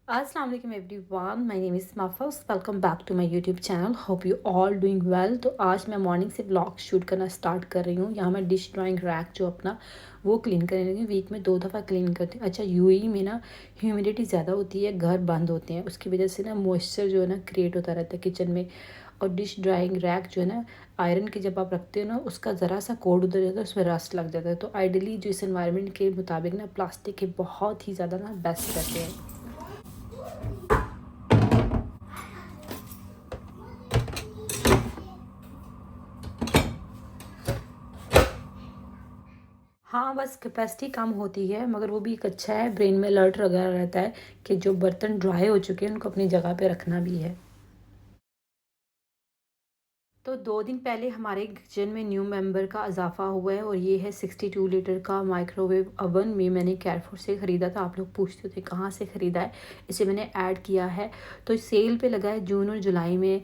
अस्सलाम वालेकुम everyone, my name is Mahfooz. Welcome back to my YouTube channel. Hope you all doing well. तो आज मैं मॉर्निंग से व्लॉग शूट करना स्टार्ट कर रही हूँ। यहाँ मैं डिश ड्राइंग रैक जो अपना वो क्लीन करने लगी हूँ। वीक में 2 दफ़ा क्लीन करती हूँ। अच्छा, यूएई में ना ह्यूमिडिटी ज़्यादा होती है, घर बंद होते हैं, उसकी वजह से ना मॉइस्चर जो है ना क्रिएट होता रहता है किचन में। और डिश ड्राइंग रैक जो है ना, आयरन की जब आप रखते हो ना, उसका ज़रा सा कोड उधर जाता है, उसमें रस्ट लग जाता है। तो आइडियली जो इस एनवायरनमेंट के मुताबिक ना प्लास्टिक के बहुत ही ज़्यादा ना बेस्ट रहते हैं। हाँ, बस कैपेसिटी कम होती है, मगर वो भी एक अच्छा है, ब्रेन में अलर्ट लगा रहता है कि जो बर्तन ड्राई हो चुके हैं उनको अपनी जगह पे रखना भी है। तो 2 दिन पहले हमारे किचन में न्यू मेंबर का इज़ाफ़ा हुआ है और ये है 62 लीटर का माइक्रोवेव ओवन में मैंने केयरफुल से ख़रीदा था। आप लोग पूछते थे कहाँ से ख़रीदा है, इसे मैंने ऐड किया है। तो सेल पे लगा है जून और जुलाई में।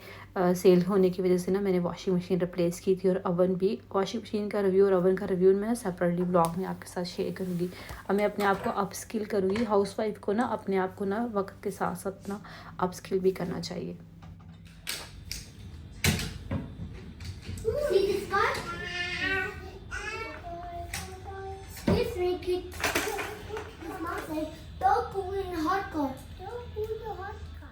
सेल होने की वजह से ना मैंने वॉशिंग मशीन रिप्लेस की थी और ओवन भी। वॉशिंग मशीन का रिव्यू और ओवन का रिव्यू मैं सेपरेटली ब्लॉग में आपके साथ शेयर करूँगी। अब मैं अपने आप को अपस्किल करूँगी। हाउसवाइफ को ना अपने आप को ना वक्त के साथ साथ ना अपस्किल भी करना चाहिए। See this card? This make it. Mom said, don't put in hot car. Don't put the hot car.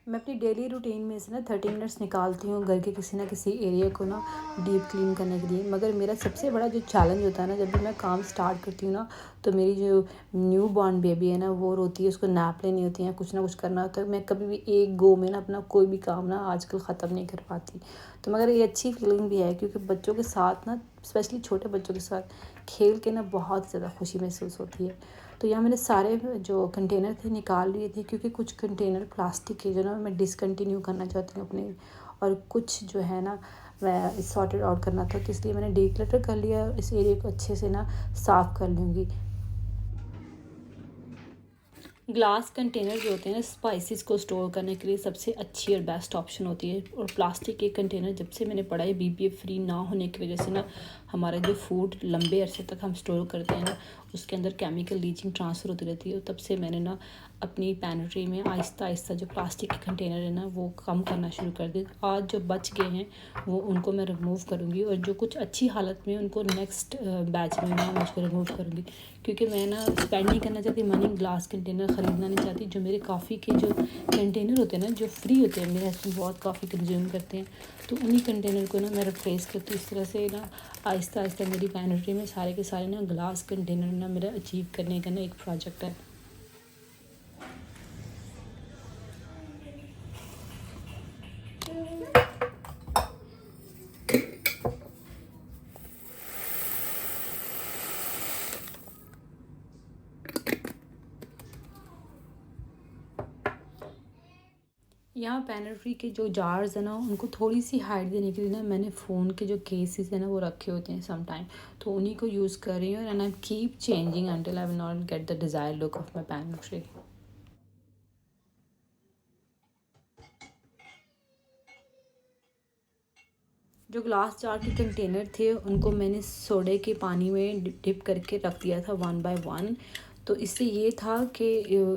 मैं अपनी डेली रूटीन में से ना 30 मिनट्स निकालती हूँ घर के किसी ना किसी एरिया को ना डीप क्लीन करने के लिए। मगर मेरा सबसे बड़ा जो चैलेंज होता है ना, जब भी मैं काम स्टार्ट करती हूँ ना, तो मेरी जो न्यू बॉर्न बेबी है ना, वो रोती है, उसको नैप लेनी होती है, कुछ ना कुछ करना होता है। मैं कभी भी एक गो में ना अपना कोई भी काम ना आजकल ख़त्म नहीं कर पाती। तो मगर ये अच्छी फीलिंग भी है, क्योंकि बच्चों के साथ ना, स्पेशली छोटे बच्चों के साथ खेल के ना बहुत ज़्यादा खुशी महसूस होती है। तो यहाँ मैंने सारे जो कंटेनर थे निकाल लिए थे, क्योंकि कुछ कंटेनर प्लास्टिक के जो ना मैं डिसकंटिन्यू करना चाहती हूँ अपने, और कुछ जो है ना मैं सॉर्टेड आउट करना था, तो इसलिए मैंने डीक्लटर कर लिया। इस एरिया को अच्छे से ना साफ़ कर लूँगी। ग्लास कंटेनर जो होते हैं ना, स्पाइसेस को स्टोर करने के लिए सबसे अच्छी और बेस्ट ऑप्शन होती है। और प्लास्टिक के कंटेनर जब से मैंने पढ़ा है, बीपीए फ्री ना होने की वजह से ना हमारा जो फूड लंबे अरसे तक हम स्टोर करते हैं ना, उसके अंदर केमिकल लीचिंग ट्रांसफ़र होती रहती है। और तब से मैंने ना अपनी पैंट्री में आहिस्ता आहिस्ता जो प्लास्टिक के कंटेनर है ना, वो कम करना शुरू कर दी। आज जो बच गए हैं वो उनको मैं रिमूव करूँगी, और जो कुछ अच्छी हालत में उनको नेक्स्ट बैच में मैं उसको रिमूव करूँगी। क्योंकि मैं ना स्पेंड नहीं करना चाहती मनी ग्लास कंटेनर ख़रीदना नहीं चाहती। जो मेरे कॉफ़ी के जो कंटेनर होते हैं ना, जो फ्री होते हैं, मेरे हस्बैंड बहुत कॉफ़ी कंज्यूम करते हैं, तो उन्हीं कंटेनर को ना मैं रिप्लेस करती हूँ। इस तरह से ना आहिस्ता आहिस्ता मेरी पैंट्री में सारे के सारे ना ग्लास कंटेनर ना मेरा अचीव करने का ना एक प्रोजेक्ट है। यहाँ पेनिट्री के जो जार्स हैं ना, उनको थोड़ी सी हाइट देने के लिए ना मैंने फ़ोन के जो केसेस हैं ना वो रखे होते हैं सम टाइम, तो उन्हीं को यूज़ कर रही हूँ। And I keep changing until I will not get the desire look of my pantry. जो ग्लास जार के कंटेनर थे उनको मैंने सोडे के पानी में डिप करके रख दिया था वन बाय वन। तो इससे ये था कि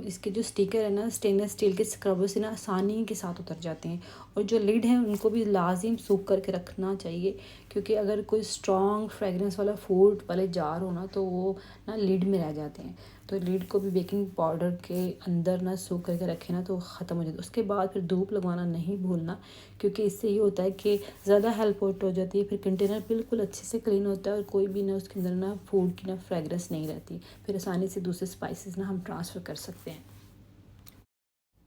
इसके जो स्टिकर है ना, स्टेनलेस स्टील के स्क्रबर से ना आसानी के साथ उतर जाते हैं। और जो लिड है उनको भी लाजिम सूख करके रखना चाहिए, क्योंकि अगर कोई स्ट्रॉन्ग फ्रेगरेंस वाला फूड वाले जार हो ना, तो वो ना लिड में रह जाते हैं। तो लीड को भी बेकिंग पाउडर के अंदर ना सूख करके रखें ना, तो ख़त्म हो जाता है। उसके बाद फिर धूप लगवाना नहीं भूलना, क्योंकि इससे ये होता है कि ज़्यादा हेल्प आउट हो जाती है। फिर कंटेनर बिल्कुल अच्छे से क्लीन होता है और कोई भी ना उसके अंदर ना फूड की ना फ्रेगरेंस नहीं रहती। फिर आसानी से दूसरे स्पाइसेस ना हम ट्रांसफ़र कर सकते हैं।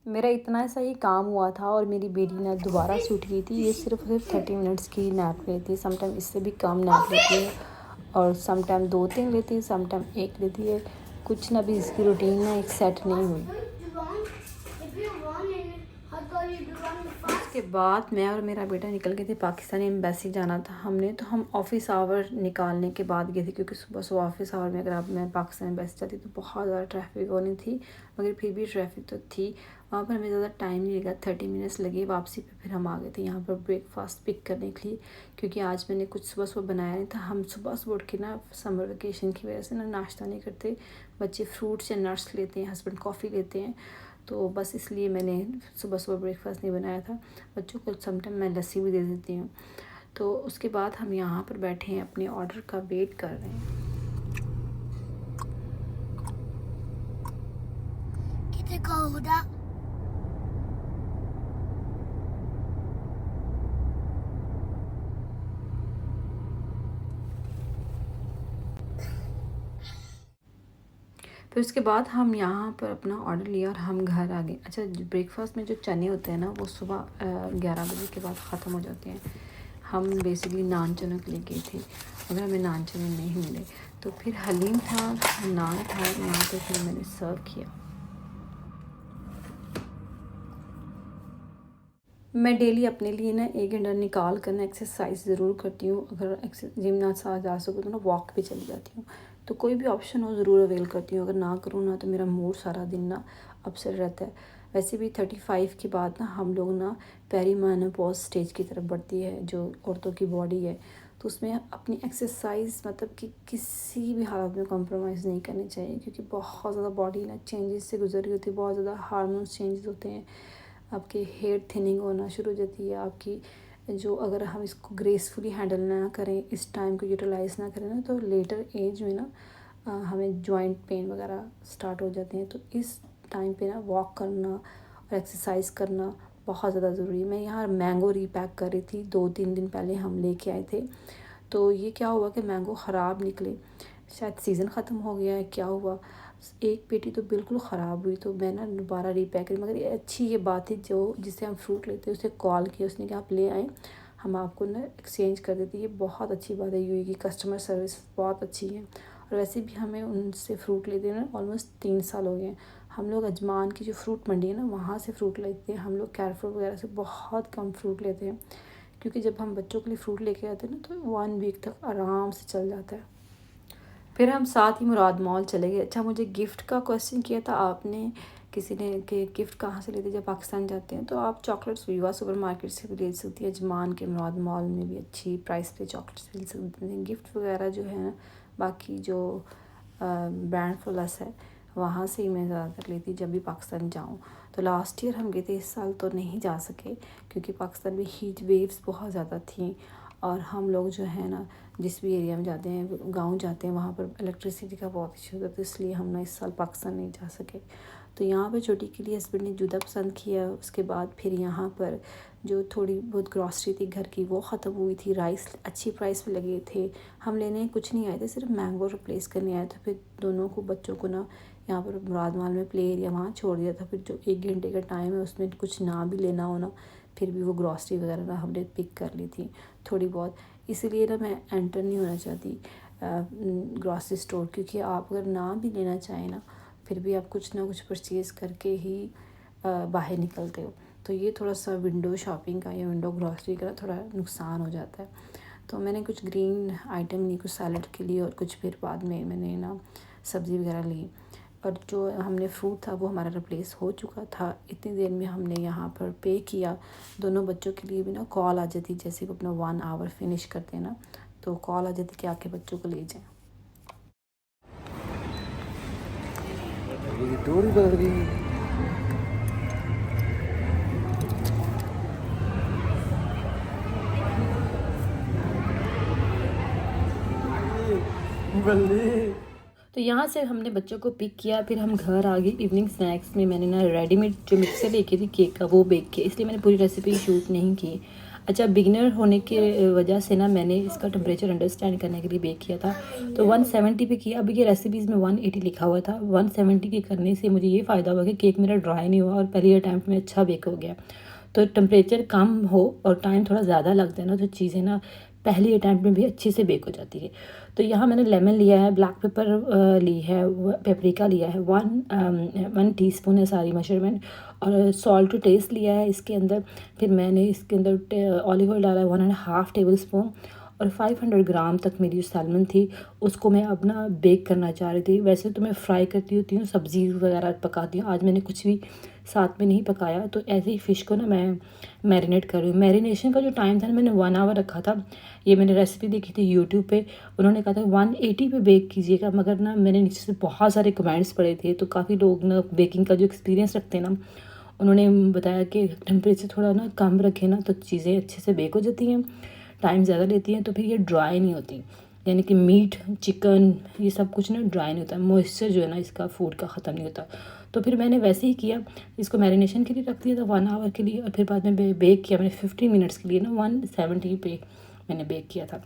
मेरा इतना सा ही काम हुआ था और मेरी बेटी ना दोबारा से उठ गई थी। ये सिर्फ 30 मिनट्स की नैप लेती है, समटाइम इससे भी कम नैप लेती है, और समटाइम 2-3 लेती है, समटाइम 1 लेती है। कुछ ना भी इसकी रूटीन ना एक सेट नहीं हुई। If you run in hot car, you run fast. उसके बाद मैं और मेरा बेटा निकल गए थे, पाकिस्तानी एम्बेसी जाना था हमने। तो हम ऑफ़िस आवर निकालने के बाद गए थे, क्योंकि सुबह सुबह ऑफ़िस आवर में अगर आप मैं पाकिस्तान एम्बेसी जाती तो बहुत ज़्यादा ट्रैफिक होनी थी, मगर फिर भी ट्रैफिक तो थी। वहाँ पर हमें ज़्यादा टाइम नहीं लगा, 30 मिनट्स लगे वापसी पे। फिर हम आ गए थे यहाँ पर ब्रेकफास्ट पिक करने के लिए, क्योंकि आज मैंने कुछ सुबह सुबह बनाया नहीं था। हम सुबह सुबह उठ के ना समर वेकेशन की वजह से ना नाश्ता नहीं करते, बच्चे फ्रूट्स या नट्स लेते हैं, हस्बैंड कॉफ़ी लेते हैं। तो बस इसलिए मैंने सुबह सुबह ब्रेकफास्ट नहीं बनाया था। बच्चों को समटाइम मैं लस्सी भी दे देती हूँ। तो उसके बाद हम यहाँ पर बैठे हैं, अपने ऑर्डर का वेट कर रहे हैं। कितने का होगा? फिर उसके बाद हम यहाँ पर अपना ऑर्डर लिया और हम घर आ गए। अच्छा, ब्रेकफास्ट में जो चने होते हैं ना, वो सुबह 11 बजे के बाद ख़त्म हो जाते हैं। हम बेसिकली नान चने के लिए गए थे, अगर हमें नान चने नहीं मिले तो फिर हलीम था, नान था, यहाँ पे फिर मैंने सर्व किया। मैं डेली अपने लिए ना 1 घंटा निकाल कर ना एक्सरसाइज ज़रूर करती हूँ। अगर जिम ना जा सकूँ तो ना वॉक पे चली जाती हूँ। तो कोई भी ऑप्शन हो ज़रूर अवेल करती हूँ। अगर ना करूँ ना तो मेरा मूड सारा दिन ना अपसेट रहता है। वैसे भी 35 के बाद ना हम लोग ना पेरीमेनोपॉज स्टेज की तरफ बढ़ती है, जो औरतों की बॉडी है। तो उसमें अपनी एक्सरसाइज मतलब कि किसी भी हालत में कॉम्प्रोमाइज़ नहीं करनी चाहिए, क्योंकि बहुत ज़्यादा बॉडी ना चेंजेस से गुजर रही होती है। बहुत ज़्यादा हार्मोन्स चेंजेस होते हैं, आपकी हेयर थिनिंग होना शुरू हो जाती है। आपकी जो, अगर हम इसको ग्रेसफुली हैंडल ना करें, इस टाइम को यूटिलाइज़ ना करें ना, तो लेटर एज में ना हमें जॉइंट पेन वगैरह स्टार्ट हो जाते हैं। तो इस टाइम पे ना वॉक करना और एक्सरसाइज करना बहुत ज़्यादा ज़रूरी है। मैं यहाँ मैंगो रीपैक कर रही थी, 2-3 दिन पहले हम लेके आए थे। तो ये क्या हुआ कि मैंगो ख़राब निकले, शायद सीज़न ख़त्म हो गया है, क्या हुआ, एक पेटी तो बिल्कुल ख़राब हुई। तो मैं ना दोबारा रीपैक करी। मगर ये अच्छी ये बात थी, जो जिससे हम फ्रूट लेते हैं उसे कॉल किया, उसने कहा आप ले आएँ, हम आपको ना एक्सचेंज कर देते। ये बहुत अच्छी बात है, यूएई की कस्टमर सर्विस बहुत अच्छी है। और वैसे भी हमें उनसे फ़्रूट लेते हैं ना ऑलमोस्ट 3 साल हो गए हैं। हम लोग अजमान की जो फ्रूट मंडी है ना, वहाँ से फ़्रूट लेते हैं। हम लोग कैरफुल वगैरह से बहुत कम फ्रूट लेते हैं, क्योंकि जब हम बच्चों के लिए फ़्रूट लेके आते हैं ना, तो 1 वीक तक आराम से चल जाता है। फिर हम साथ ही मुराद मॉल चले गए। अच्छा, मुझे गिफ्ट का क्वेश्चन किया था आपने, किसी ने, कि गिफ्ट कहाँ से लेते जब पाकिस्तान जाते हैं। तो आप चॉकलेट्स विवा सुपर मार्केट से भी ले सकती है। अजमान के मुराद मॉल में भी अच्छी प्राइस पे चॉकलेट्स मिल सकते हैं। गिफ्ट वगैरह जो है ना, बाकी जो ब्रांड प्लस है, वहाँ से ही मैं ज़्यादातर लेती जब भी पाकिस्तान जाऊँ। तो लास्ट ईयर हम गए थे, इस साल तो नहीं जा सके क्योंकि पाकिस्तान में हीट वेव्स बहुत ज़्यादा थी। और हम लोग जो है ना, जिस भी एरिया में जाते हैं, गांव जाते हैं, वहाँ पर इलेक्ट्रिसिटी का बहुत इशू होता है। तो इसलिए हम ना इस साल पाकिस्तान नहीं जा सके। तो यहाँ पर छोटी के लिए हस्बैंड ने जूता पसंद किया। उसके बाद फिर यहाँ पर जो थोड़ी बहुत ग्रॉसरी थी घर की, वो ख़त्म हुई थी। राइस अच्छी प्राइस पे लगे थे। हम लेने कुछ नहीं आए थे, सिर्फ मैंगो रिप्लेस करने आए थे। फिर दोनों को, बच्चों को ना यहाँ पर मुराद मॉल में प्ले एरिया वहाँ छोड़ दिया था। फिर जो 1 घंटे का टाइम है, उसमें कुछ ना भी लेना हो ना, फिर भी वो ग्रॉसरी वगैरह ना हमने पिक कर ली थी थोड़ी बहुत। इसीलिए ना मैं एंटर नहीं होना चाहती ग्रॉसरी स्टोर, क्योंकि आप अगर ना भी लेना चाहें ना, फिर भी आप कुछ ना कुछ परचेज़ करके ही बाहर निकलते हो। तो ये थोड़ा सा विंडो शॉपिंग का या विंडो ग्रॉसरी का थोड़ा नुकसान हो जाता है। तो मैंने कुछ ग्रीन आइटम ली, कुछ सैलड के लिए, और कुछ फिर बाद में मैंने ना सब्ज़ी वगैरह ली। और जो हमने फ्रूट था वो हमारा रिप्लेस हो चुका था। इतनी देर में हमने यहाँ पर पे किया। दोनों बच्चों के लिए भी ना कॉल आ जाती, जैसे वो अपना 1 आवर फिनिश करते हैं ना, तो कॉल आ जाती कि आके बच्चों को ले जाएं। तो यहाँ से हमने बच्चों को पिक किया, फिर हम घर आ गए। इवनिंग स्नैक्स में मैंने ना रेडीमेड जो मिक्सर लेके थी केक का, वो बेक किया, इसलिए मैंने पूरी रेसिपी शूट नहीं की। अच्छा, बिगिनर होने की वजह से ना मैंने इसका टेम्परेचर अंडरस्टैंड करने के लिए बेक किया था। तो 170 पे किया। अब ये रेसिपीज़ में 180 लिखा हुआ था। 170 के करने से मुझे ये फ़ायदा हुआ कि केक मेरा ड्राई नहीं हुआ और पहले अटैम्प्ट में अच्छा बेक हो गया। तो टेम्परेचर कम हो और टाइम थोड़ा ज़्यादा लगता है ना, तो चीज़ें ना पहली अटैम्प्ट में भी अच्छे से बेक हो जाती है। तो यहाँ मैंने लेमन लिया है, ब्लैक पेपर ली है, पेपरिका लिया है, 1 टीस्पून है सारी मेजरमेंट, और सॉल्ट टू टेस्ट लिया है इसके अंदर। फिर मैंने इसके अंदर ऑलिव ऑयल डाला है 1.5 टेबल स्पून, और 500 ग्राम तक मेरी जो सैल्मन थी उसको मैं अब ना बेक करना चाह रही थी। वैसे तो मैं फ्राई करती होती हूँ, सब्ज़ी वगैरह पकाती हूँ, आज मैंने कुछ भी साथ में नहीं पकाया। तो ऐसे ही फ़िश को ना मैं मैरिनेट कर रही हूँ। मैरिनेशन का जो टाइम था ना, मैंने 1 आवर रखा था। ये मैंने रेसिपी देखी थी यूट्यूब पे, उन्होंने कहा था 180 पे बेक कीजिएगा, मगर ना मैंने नीचे से बहुत सारे कमेंट्स पढ़े थे, तो काफ़ी लोग ना बेकिंग का जो एक्सपीरियंस रखते हैं ना, उन्होंने बताया कि टेम्परेचर थोड़ा ना कम रखें ना तो चीज़ें अच्छे से बेक हो जाती हैं। टाइम ज़्यादा लेती हैं तो फिर ये ड्राई नहीं होती, यानी कि मीट, चिकन, ये सब कुछ ना ड्राई नहीं होता, मॉइस्चर जो है ना इसका फूड का ख़त्म नहीं होता। तो फिर मैंने वैसे ही किया, इसको मैरिनेशन के लिए रख दिया था 1 आवर के लिए, और फिर बाद में बेक किया मैंने 15 मिनट्स के लिए ना 170 पे मैंने बेक किया था।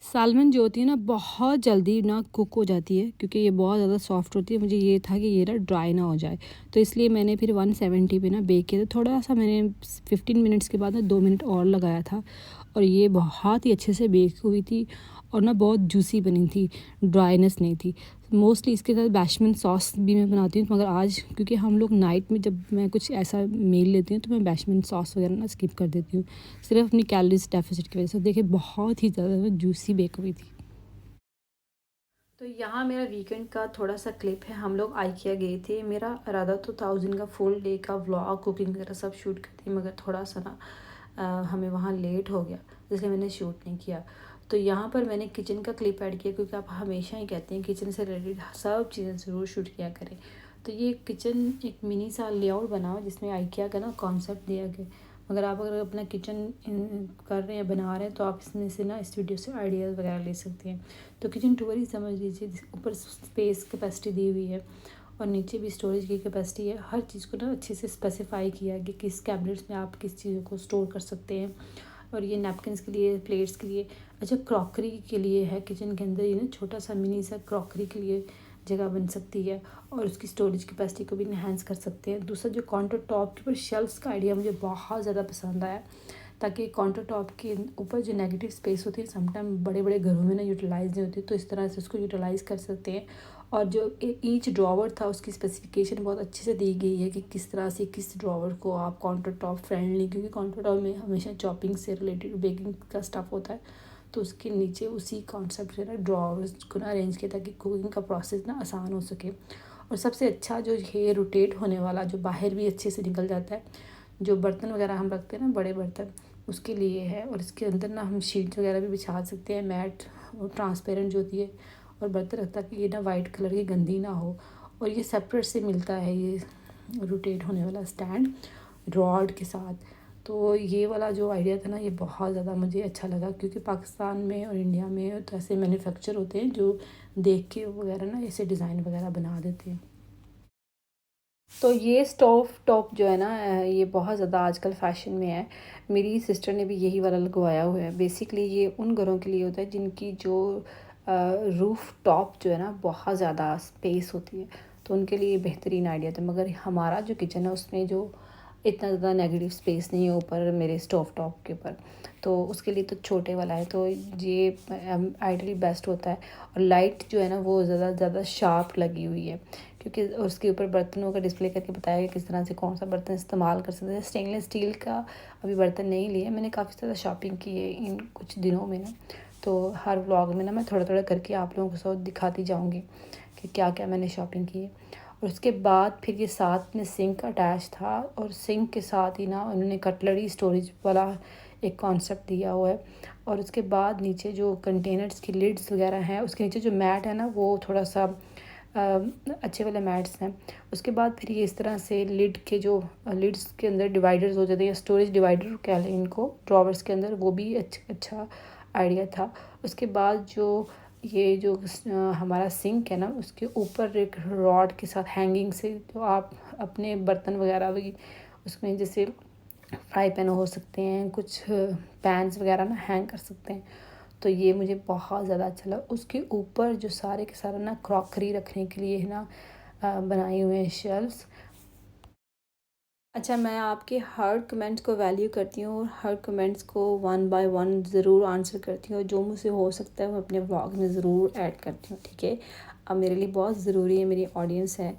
सालमन जो होती है ना बहुत जल्दी ना कुक हो जाती है, क्योंकि ये बहुत ज़्यादा सॉफ्ट होती है। मुझे ये था कि ये ना ड्राई ना हो जाए, तो इसलिए मैंने फिर 170 पे ना बेक किया था। थोड़ा सा मैंने 15 मिनट्स के बाद ना 2 मिनट और लगाया था, और ये बहुत ही अच्छे से बेक हुई थी और ना बहुत जूसी बनी थी, ड्राईनेस नहीं थी। मोस्टली इसके साथ बेशमेल सॉस भी मैं बनाती हूँ, मगर आज क्योंकि हम लोग नाइट में जब मैं कुछ ऐसा मील लेती हूँ तो मैं बेशमेल सॉस वगैरह ना स्किप कर देती हूँ, सिर्फ अपनी कैलोरीज डेफिसिट की वजह से। देखिए बहुत ही ज़्यादा जूसी बेक हुई थी। तो यहाँ मेरा वीकेंड का थोड़ा सा क्लिप है। हम लोग आइकिया गए थे। मेरा इरादा तो था उस दिन का फुल डे का व्लॉग, कुकिंग वगैरह सब शूट करती, मगर थोड़ा सा ना हमें वहाँ लेट हो गया, इसलिए मैंने शूट नहीं किया। तो यहाँ पर मैंने किचन का क्लिप ऐड किया, क्योंकि आप हमेशा ही कहते हैं किचन से रिलेटेड सब चीज़ें ज़रूर शूट किया करें। तो ये किचन एक मिनी सा लेआउट बनाओ जिसमें आइकिया का ना कॉन्सेप्ट दिया गया। मगर आप अगर अपना किचन कर रहे हैं, बना रहे हैं, तो आप इसमें से ना इस वीडियो से आइडियाज़ वगैरह ले सकते हैं। तो किचन टूर ही समझ लीजिए, ऊपर स्पेस कैपेसिटी दी हुई है और नीचे भी स्टोरेज की कैपेसिटी है। हर चीज़ को ना अच्छे से स्पेसिफाई किया कि किस कैबिनेट्स में आप किस चीज़ों को स्टोर कर सकते हैं। और ये नैपकिन्स के लिए, प्लेट्स के लिए, अच्छा क्रॉकरी के लिए है किचन के अंदर, ये ना छोटा सा मिनी सा क्रॉकरी के लिए जगह बन सकती है, और उसकी स्टोरेज कैपेसिटी को भी इन्हांस कर सकते हैं। दूसरा जो काउंटर टॉप के ऊपर शेल्फ्स का आइडिया मुझे बहुत ज़्यादा पसंद आया, ताकि काउंटर टॉप के ऊपर जो नेगेटिव स्पेस होती है समटाइम बड़े बड़े घरों में ना यूटिलाइज नहीं होती, तो इस तरह से उसको यूटिलाइज़ कर सकते हैं। और जो ईच ड्रॉवर था उसकी स्पेसिफिकेशन बहुत अच्छे से दी गई है कि किस तरह से किस ड्रॉवर को आप काउंटर टॉप फ्रेंडली, क्योंकि काउंटर टॉप में हमेशा चॉपिंग से रिलेटेड बेकिंग का स्टफ़ होता है, तो उसके नीचे उसी कॉन्सेप्ट से ना ड्रॉवर्स को ना अरेंज किया ताकि कुकिंग का प्रोसेस ना आसान हो सके। और सबसे अच्छा जो है रोटेट होने वाला, जो बाहर भी अच्छे से निकल जाता है, जो बर्तन वगैरह हम रखते हैं ना बड़े बर्तन, उसके लिए है। और इसके अंदर ना हम शीट्स वगैरह भी बिछा सकते हैं, मैट और ट्रांसपेरेंट जो होती है, और बर्तन रखता कि ये ना वाइट कलर की गंदी ना हो। और ये सेपरेट से मिलता है ये रोटेट होने वाला स्टैंड रॉड के साथ। तो ये वाला जो आइडिया था ना, ये बहुत ज़्यादा मुझे अच्छा लगा, क्योंकि पाकिस्तान में और इंडिया में तो ऐसे मैन्युफैक्चर होते हैं जो देख के वगैरह ना ऐसे डिज़ाइन वगैरह बना देते हैं। तो ये स्टोव टॉप जो है ना, ये बहुत ज़्यादा आजकल फ़ैशन में है। मेरी सिस्टर ने भी यही वाला लगवाया हुआ है। बेसिकली ये उन घरों के लिए होता है जिनकी जो रूफ़ टॉप जो है ना बहुत ज़्यादा स्पेस होती है, तो उनके लिए बेहतरीन आइडिया था। मगर हमारा जो किचन है उसमें जो इतना ज़्यादा नेगेटिव स्पेस नहीं है ऊपर मेरे स्टोव टॉप के ऊपर, तो उसके लिए तो छोटे वाला है, तो ये आइडियली बेस्ट होता है। और लाइट जो है ना वो ज़्यादा शार्प लगी हुई है, क्योंकि उसके ऊपर बर्तनों का डिस्प्ले करके बताया कि किस तरह से कौन सा बर्तन इस्तेमाल कर सकते हैं। स्टेनलेस स्टील का अभी बर्तन नहीं लिया, मैंने काफ़ी ज़्यादा शॉपिंग की है इन कुछ दिनों में ना, तो हर व्लॉग में ना मैं थोड़ा थोड़ा करके आप लोगों को साथ दिखाती जाऊँगी कि क्या क्या मैंने शॉपिंग की है। और उसके बाद फिर ये साथ में सिंक अटैच था, और सिंक के साथ ही ना उन्होंने कटलरी स्टोरेज वाला एक कॉन्सेप्ट दिया हुआ है। और उसके बाद नीचे जो कंटेनर्स की लिड्स वगैरह हैं, उसके नीचे जो मैट है ना वो थोड़ा सा अच्छे वाले मैट्स हैं। उसके बाद फिर ये इस तरह से लिड के जो लिड्स के अंदर डिवाइडर्स हो जाते हैं, स्टोरेज डिवाइडर कह लें इनको, ड्रॉवर्स के अंदर, वो भी अच्छा आइडिया था। उसके बाद जो ये जो हमारा सिंक है ना, उसके ऊपर एक रॉड के साथ हैंगिंग से जो आप अपने बर्तन वगैरह भी उसमें, जैसे फ्राई पैन हो सकते हैं, कुछ पैन्स वगैरह ना हैंग कर सकते हैं, तो ये मुझे बहुत ज़्यादा अच्छा लगा। उसके ऊपर जो सारे के सारे ना क्रॉकरी रखने के लिए है ना बनाए हुए हैं शेल्फ्स। अच्छा, मैं आपके हर कमेंट्स को वैल्यू करती हूँ और हर कमेंट्स को 1 बाय 1 ज़रूर आंसर करती हूँ। जो मुझसे हो सकता है मैं अपने व्लॉग में ज़रूर ऐड करती हूँ, ठीक है। अब मेरे लिए बहुत ज़रूरी है, मेरी ऑडियंस है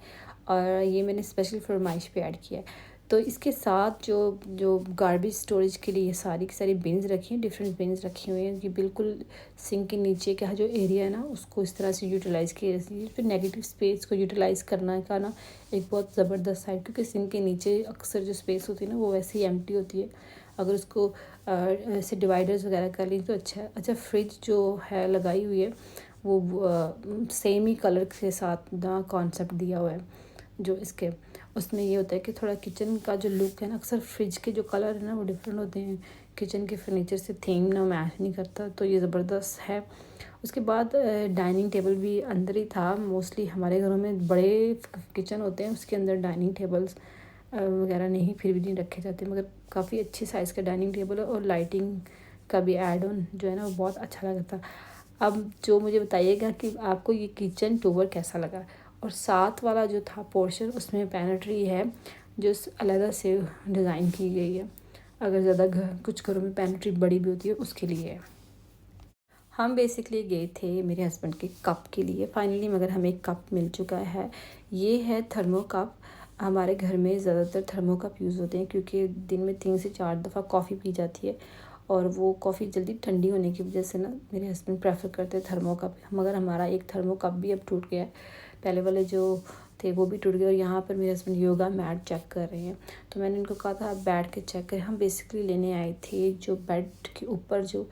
और ये मैंने स्पेशल फरमाइश पे ऐड किया है। तो इसके साथ जो जो गार्बेज स्टोरेज के लिए सारी की सारी बिन्स रखी हैं, डिफरेंट बिन्स रखी हुई हैं, ये बिल्कुल सिंक के नीचे का जो एरिया है ना उसको इस तरह से यूटिलाइज़ किया। फिर नेगेटिव स्पेस को यूटिलाइज़ करना का ना एक बहुत ज़बरदस्त साइड, क्योंकि सिंक के नीचे अक्सर जो स्पेस होती है ना वो वैसे ही एम्प्टी होती है। अगर उसको ऐसे डिवाइडर्स वगैरह कर लें तो अच्छा है। अच्छा, फ्रिज जो है लगाई हुई है वो सेम ही कलर के साथ ना कॉन्सेप्ट दिया हुआ है। जो इसके उसमें ये होता है कि थोड़ा किचन का जो लुक है ना, अक्सर फ्रिज के जो कलर है ना वो डिफरेंट होते हैं, किचन के फर्नीचर से थीम ना मैच नहीं करता, तो ये ज़बरदस्त है। उसके बाद डाइनिंग टेबल भी अंदर ही था। मोस्टली हमारे घरों में बड़े किचन होते हैं, उसके अंदर डाइनिंग टेबल्स वगैरह नहीं फिर भी नहीं रखे जाते, मगर काफ़ी अच्छी साइज़ का डाइनिंग टेबल है और लाइटिंग का भी एड ऑन जो है ना वो बहुत अच्छा लगा था। अब जो मुझे बताइएगा कि आपको ये किचन टूर कैसा लगा। और साथ वाला जो था पोर्शन उसमें पैनेट्री है जो अलग से डिज़ाइन की गई है, अगर ज़्यादा कुछ घरों में पैनेट्री बड़ी भी होती है उसके लिए है। हम बेसिकली गए थे मेरे हस्बैंड के कप के लिए फाइनली, मगर हमें एक कप मिल चुका है। ये है थर्मो कप। हमारे घर में ज़्यादातर थर्मो कप यूज़ होते हैं क्योंकि दिन में 3 से 4 दफ़ा कॉफ़ी पी जाती है और वो कॉफ़ी जल्दी ठंडी होने की वजह से ना मेरे हस्बैंड प्रेफर करते हैं थर्मो कप। मगर हमारा एक थर्मो कप भी अब टूट गया है, पहले वाले जो थे वो भी टूट गए। और यहाँ पर मेरे हस्बैंड योगा मैट चेक कर रहे हैं, तो मैंने उनको कहा था आप बैठ के चेक करें। हम बेसिकली लेने आए थे जो बेड के ऊपर जो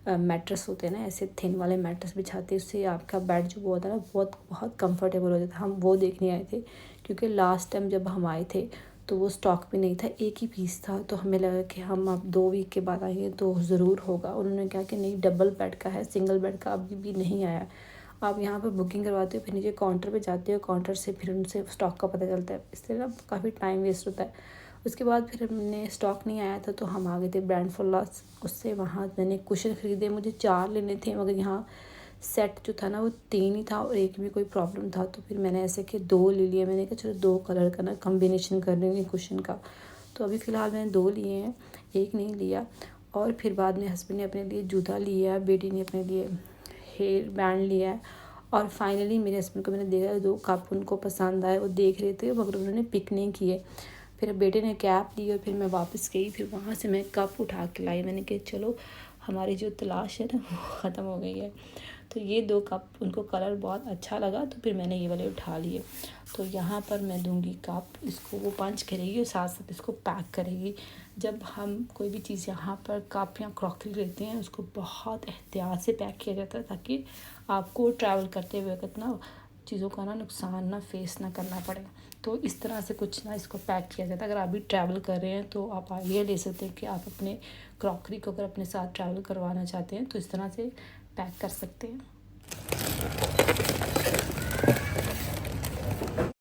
मैट्रेस होते हैं ना, ऐसे थिन वाले मैट्रेस बिछाते हैं, उससे आपका बेड जो होता है ना बहुत बहुत कंफर्टेबल हो जाता है। हम वो देखने आए थे क्योंकि लास्ट टाइम जब हम आए थे तो वो स्टॉक में नहीं था, एक ही पीस था, तो हमें लगा कि हम अब 2 वीक के बाद आएंगे तो ज़रूर होगा। उन्होंने कहा कि नहीं, डबल बेड का है, सिंगल बेड का अभी भी नहीं आया। आप यहाँ पर बुकिंग करवाते हो, फिर नीचे काउंटर पे जाते हो, काउंटर से फिर उनसे स्टॉक का पता चलता है, इससे ना काफ़ी टाइम वेस्ट होता है। उसके बाद फिर हमने स्टॉक नहीं आया था तो हम आ गए थे ब्रांड फॉलोअर्स, उससे वहाँ मैंने कुशन ख़रीदे। मुझे 4 लेने थे मगर यहाँ सेट जो था ना वो 3 ही था और एक भी कोई प्रॉब्लम था, तो फिर मैंने ऐसे कि 2 ले लिए। मैंने कहा चलो 2 कलर का ना कम्बिनेशन कर लेंगे कुशन का। तो अभी फ़िलहाल मैंने 2 लिए हैं, एक नहीं लिया। और फिर बाद में हस्बैंड ने अपने लिए जूता लिया, बेटी ने अपने लिए हेयर बैंड लिया है। और फाइनली मेरे हस्बैंड को मैंने देखा 2 कप उनको पसंद आए, वो देख रहे थे मगर उन्होंने पिक नहीं किए। फिर बेटे ने कैप ली और फिर मैं वापस गई, फिर वहाँ से मैं कप उठा के लाई। मैंने कहा चलो हमारी जो तलाश है ना वो ख़त्म हो गई है। तो ये 2 कप उनको कलर बहुत अच्छा लगा तो फिर मैंने ये वाले उठा लिए। तो यहाँ पर मैं दूंगी कप, इसको वो पंच करेगी और साथ साथ इसको पैक करेगी। जब हम कोई भी चीज़ यहाँ पर कप या क्रॉकरी लेते हैं उसको बहुत एहतियात से पैक किया जाता है ताकि आपको ट्रैवल करते हुए कितना चीज़ों का ना नुकसान ना फेस ना करना पड़े। तो इस तरह से कुछ ना इसको पैक किया जाता है। अगर आप भी ट्रैवल कर रहे हैं तो आप आइडिया ले सकते हैं कि आप अपने क्रॉकरी को अगर अपने साथ ट्रैवल करवाना चाहते हैं तो इस तरह से पैक कर सकते हैं।